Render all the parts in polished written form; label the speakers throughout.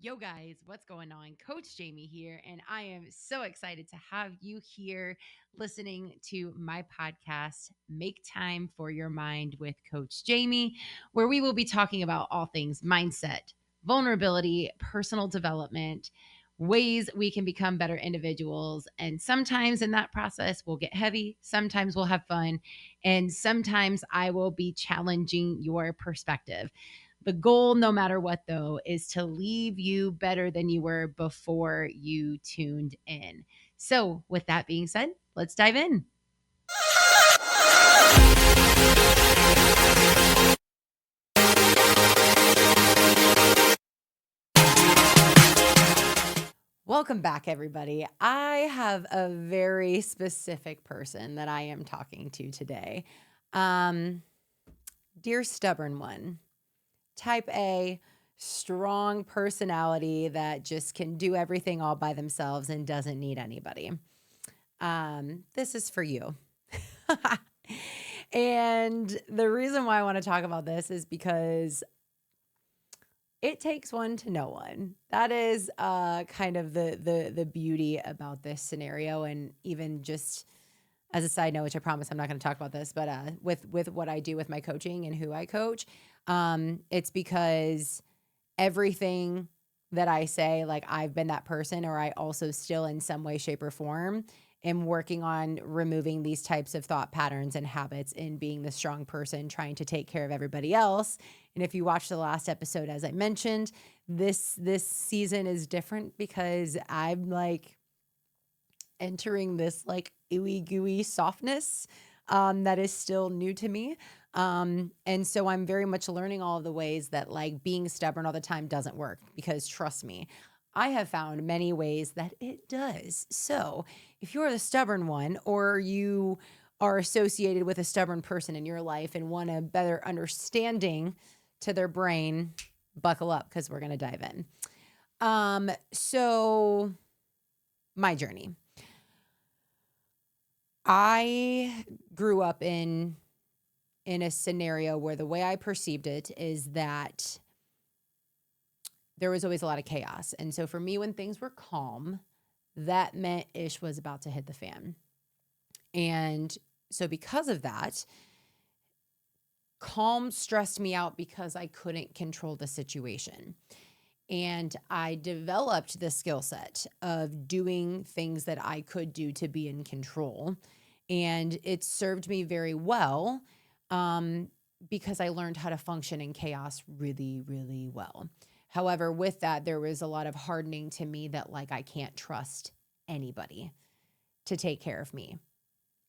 Speaker 1: Yo, guys, what's going on? Coach Jamie here, and I am so excited to have you here listening to my podcast, Make Time for Your Mind with Coach Jamie, where we will be talking about all things mindset, vulnerability, personal development, ways we can become better individuals. And sometimes in that process, we'll get heavy, sometimes we'll have fun, and sometimes I will be challenging your perspective. The goal, no matter what, though, is to leave you better than you were before you tuned in. So, with that being said, let's dive in. Welcome back, everybody. I have a very specific person that I am talking to today. Um, Dear stubborn one, type A, strong personality that just can do everything all by themselves and doesn't need anybody. This is for you. And the reason why I want to talk about this is because it takes one to know one. That is kind of the beauty about this scenario. And even just as a side note, which I promise I'm not going to talk about this, but with what I do with my coaching and who I coach, it's because everything that I say, like I've been that person, or I also still in some way, shape, or form am working on removing these types of thought patterns and habits and being the strong person trying to take care of everybody else. And if you watched the last episode, as I mentioned, this season is different because I'm like entering this like ooey gooey softness that is still new to me. And so I'm very much learning all of the ways that like being stubborn all the time doesn't work, because trust me, I have found many ways that it does. So if you're the stubborn one, or you are associated with a stubborn person in your life and want a better understanding to their brain, buckle up because we're going to dive in. So my journey. I grew up in a scenario where the way I perceived it is that there was always a lot of chaos. And so for me, when things were calm, that meant ish was about to hit the fan. And so because of that, calm stressed me out because I couldn't control the situation. And I developed the skill set of doing things that I could do to be in control. And it served me very well, because I learned how to function in chaos really, really well. However, with that, there was a lot of hardening to me that like I can't trust anybody to take care of me.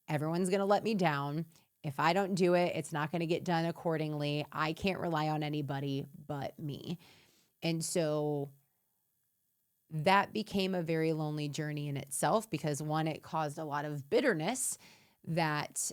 Speaker 1: Everyone's going to let me down. If I don't do it, it's not going to get done accordingly. I can't rely on anybody but me. And so that became a very lonely journey in itself because one, it caused a lot of bitterness that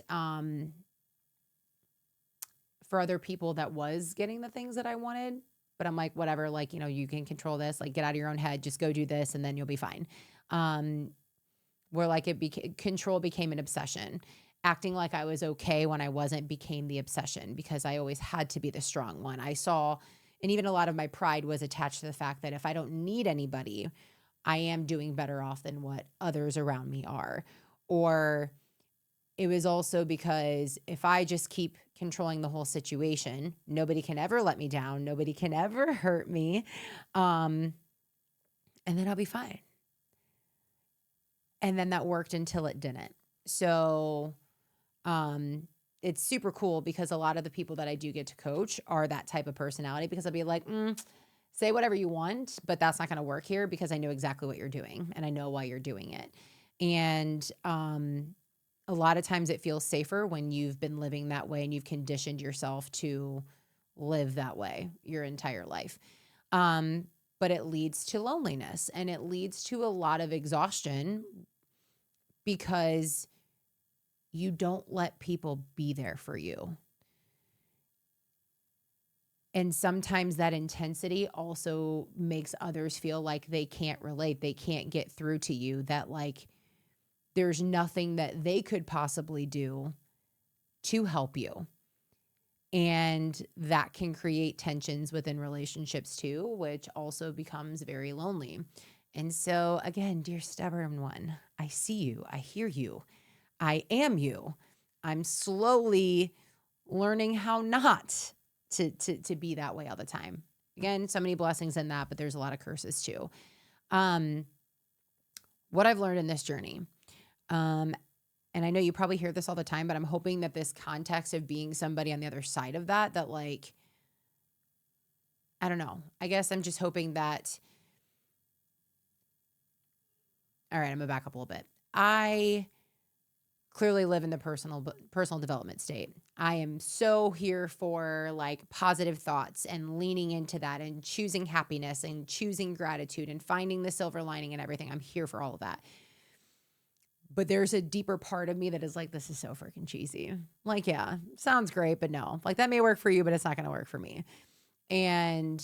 Speaker 1: for other people that was getting the things that I wanted. But I'm like, whatever, like, you can control this, like get out of your own head, just go do this and then you'll be fine. Where like control became an obsession. Acting like I was okay when I wasn't became the obsession because I always had to be the strong one. I saw, and even a lot of my pride was attached to the fact that if I don't need anybody, I am doing better off than what others around me are. Or it was also because if I just keep controlling the whole situation, nobody can ever let me down. Nobody can ever hurt me. And then I'll be fine. And then that worked until it didn't. So it's super cool because a lot of the people that I do get to coach are that type of personality, because I'll be like, say whatever you want, but that's not going to work here because I know exactly what you're doing and I know why you're doing it. And a lot of times it feels safer when you've been living that way and you've conditioned yourself to live that way your entire life. But it leads to loneliness and it leads to a lot of exhaustion because you don't let people be there for you. And sometimes that intensity also makes others feel like they can't relate, they can't get through to you, that like there's nothing that they could possibly do to help you. And that can create tensions within relationships too, which also becomes very lonely. And so, again, dear stubborn one, I see you, I hear you, I am you. I'm slowly learning how not to be that way all the time. Again, so many blessings in that, but there's a lot of curses too. What I've learned in this journey, and I know you probably hear this all the time, but I'm hoping that this context of being somebody on the other side of that like, I don't know. I guess I'm just hoping that, all right, I'm gonna back up a little bit. I clearly live in the personal development state. I am so here for like positive thoughts and leaning into that and choosing happiness and choosing gratitude and finding the silver lining and everything. I'm here for all of that. But there's a deeper part of me that is like, this is so freaking cheesy. Like, yeah, sounds great, but no. Like, that may work for you, but it's not going to work for me. And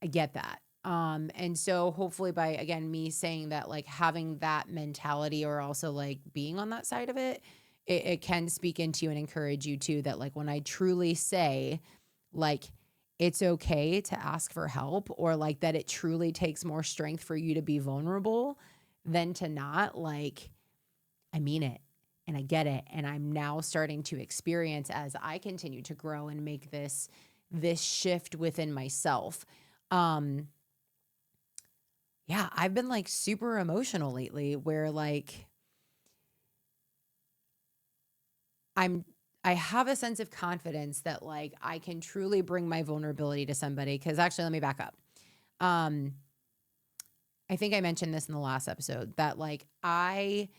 Speaker 1: I get that. And so hopefully by, again, me saying that, like, having that mentality or also like being on that side of it, it can speak into you and encourage you too, that like when I truly say like, it's okay to ask for help, or like that it truly takes more strength for you to be vulnerable than to not, like, I mean it and I get it. And I'm now starting to experience as I continue to grow and make this shift within myself. Yeah, I've been like super emotional lately where like I have a sense of confidence that like I can truly bring my vulnerability to somebody. Cause actually, let me back up. I think I mentioned this in the last episode that like I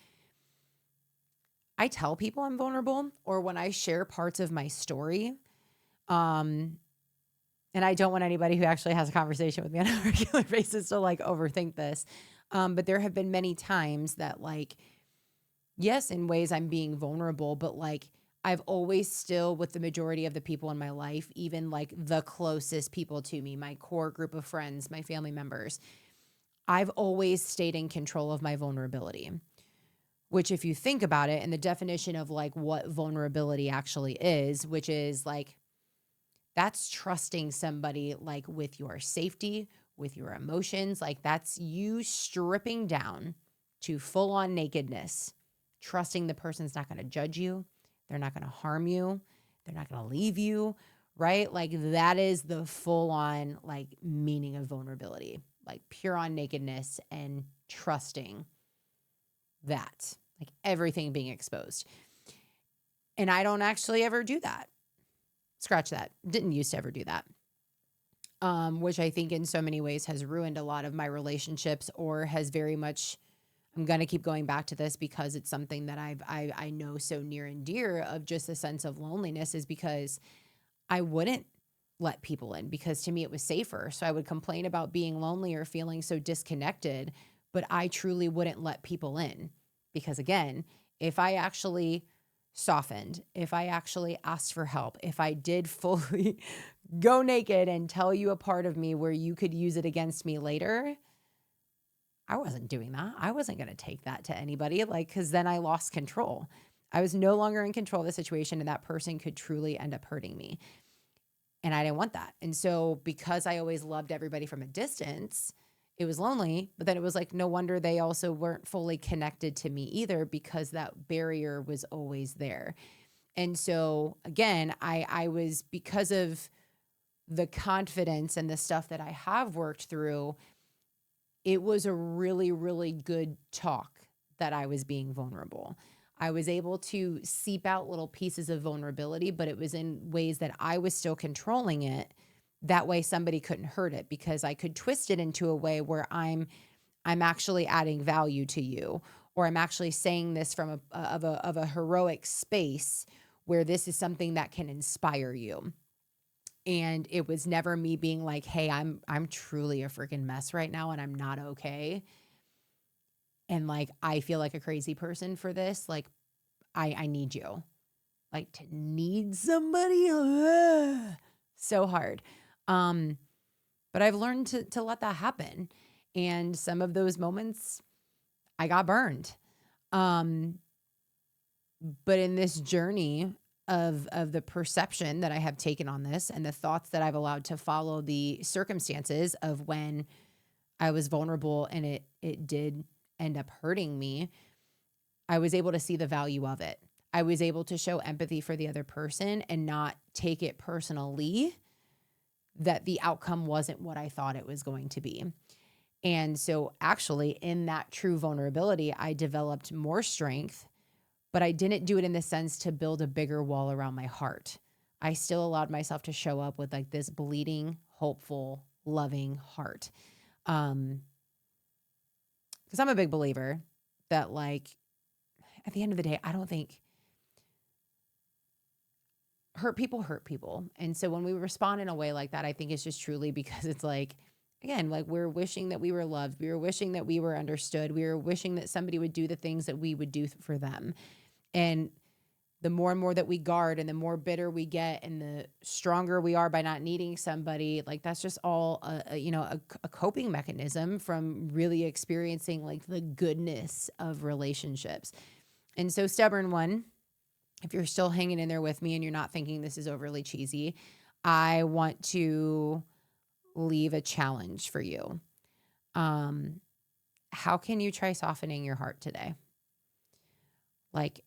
Speaker 1: tell people I'm vulnerable, or when I share parts of my story, and I don't want anybody who actually has a conversation with me on a regular basis to like overthink this. But there have been many times that like, yes, in ways I'm being vulnerable, but like I've always still, with the majority of the people in my life, even like the closest people to me, my core group of friends, my family members, I've always stayed in control of my vulnerability. Which, if you think about it, and the definition of like what vulnerability actually is, which is like, that's trusting somebody like with your safety, with your emotions. Like that's you stripping down to full on nakedness, trusting the person's not going to judge you. They're not going to harm you. They're not going to leave you, right? Like that is the full on like meaning of vulnerability, like pure on nakedness and trusting that, like everything being exposed. And I don't actually ever do that. Scratch that. Didn't used to ever do that. Which I think in so many ways has ruined a lot of my relationships, or has very much, I'm going to keep going back to this because it's something that I know so near and dear, of just a sense of loneliness, is because I wouldn't let people in because to me it was safer. So I would complain about being lonely or feeling so disconnected, but I truly wouldn't let people in because, again, if I actually softened, if I actually asked for help, if I did fully go naked and tell you a part of me where you could use it against me later, I wasn't doing that. I wasn't going to take that to anybody, like, because then I lost control. I was no longer in control of the situation, and that person could truly end up hurting me. And I didn't want that. And so because I always loved everybody from a distance, it was lonely, but then it was like, no wonder they also weren't fully connected to me either, because that barrier was always there. And so again, I was, because of the confidence and the stuff that I have worked through, it was a really, really good talk that I was being vulnerable. I was able to seep out little pieces of vulnerability, but it was in ways that I was still controlling it. That way somebody couldn't hurt it, because I could twist it into a way where I'm actually adding value to you, or I'm actually saying this from a heroic space where this is something that can inspire you. And it was never me being like, hey, I'm truly a freaking mess right now and I'm not okay. And like, I feel like a crazy person for this. Like, I need you. Like, to need somebody, so hard. But I've learned to let that happen. And some of those moments I got burned. But in this journey, of the perception that I have taken on this and the thoughts that I've allowed to follow the circumstances of when I was vulnerable and it did end up hurting me, I was able to see the value of it. I was able to show empathy for the other person and not take it personally that the outcome wasn't what I thought it was going to be. And so actually in that true vulnerability, I developed more strength, but I didn't do it in the sense to build a bigger wall around my heart. I still allowed myself to show up with like this bleeding, hopeful, loving heart. Because I'm a big believer that like at the end of the day, I don't think hurt people. And so when we respond in a way like that, I think it's just truly because it's like, again, like we're wishing that we were loved. We were wishing that we were understood. We were wishing that somebody would do the things that we would do for them. And the more and more that we guard and the more bitter we get and the stronger we are by not needing somebody, like that's just all a coping mechanism from really experiencing like the goodness of relationships. And so stubborn one, if you're still hanging in there with me and you're not thinking this is overly cheesy, I want to leave a challenge for you. How can you try softening your heart today? Like,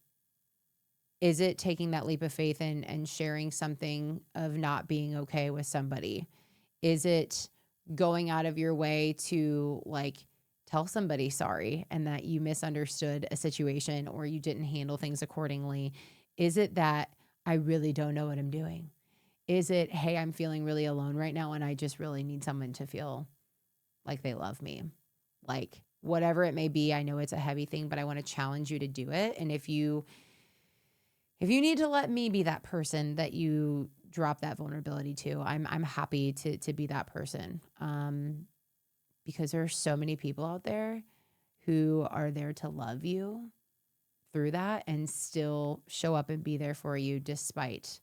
Speaker 1: is it taking that leap of faith and sharing something of not being okay with somebody? Is it going out of your way to like tell somebody sorry and that you misunderstood a situation or you didn't handle things accordingly? Is it that I really don't know what I'm doing? Is it, hey, I'm feeling really alone right now and I just really need someone to feel like they love me? Like whatever it may be, I know it's a heavy thing, but I want to challenge you to do it. And if you need to let me be that person that you drop that vulnerability to, I'm happy to be that person. Because there are so many people out there who are there to love you through that and still show up and be there for you despite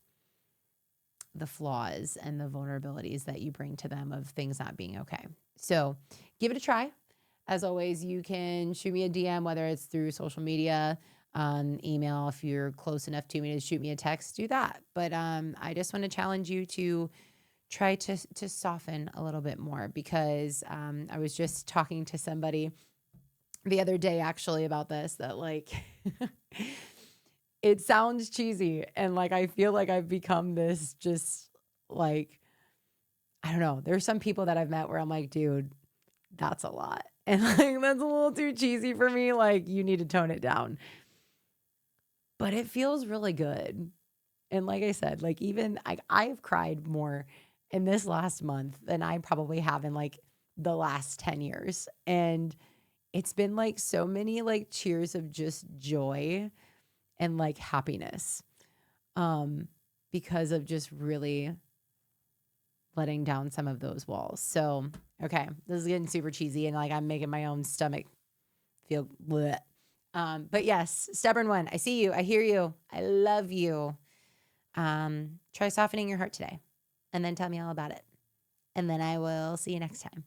Speaker 1: the flaws and the vulnerabilities that you bring to them of things not being okay. So give it a try. As always, you can shoot me a DM, whether it's through social media, email. If you're close enough to me to shoot me a text, do that. But I just want to challenge you to try to soften a little bit more because I was just talking to somebody the other day actually about this, that like it sounds cheesy and like I feel like I've become this just like, I don't know. There's some people that I've met where I'm like, dude, that's a lot. And like that's a little too cheesy for me. Like you need to tone it down. But it feels really good. And like I said, like even I've cried more in this last month than I probably have in like the last 10 years. And it's been like so many like cheers of just joy and like happiness because of just really letting down some of those walls. So, okay, this is getting super cheesy and like I'm making my own stomach feel bleh. But yes, stubborn one. I see you. I hear you. I love you. Try softening your heart today and then tell me all about it. And then I will see you next time.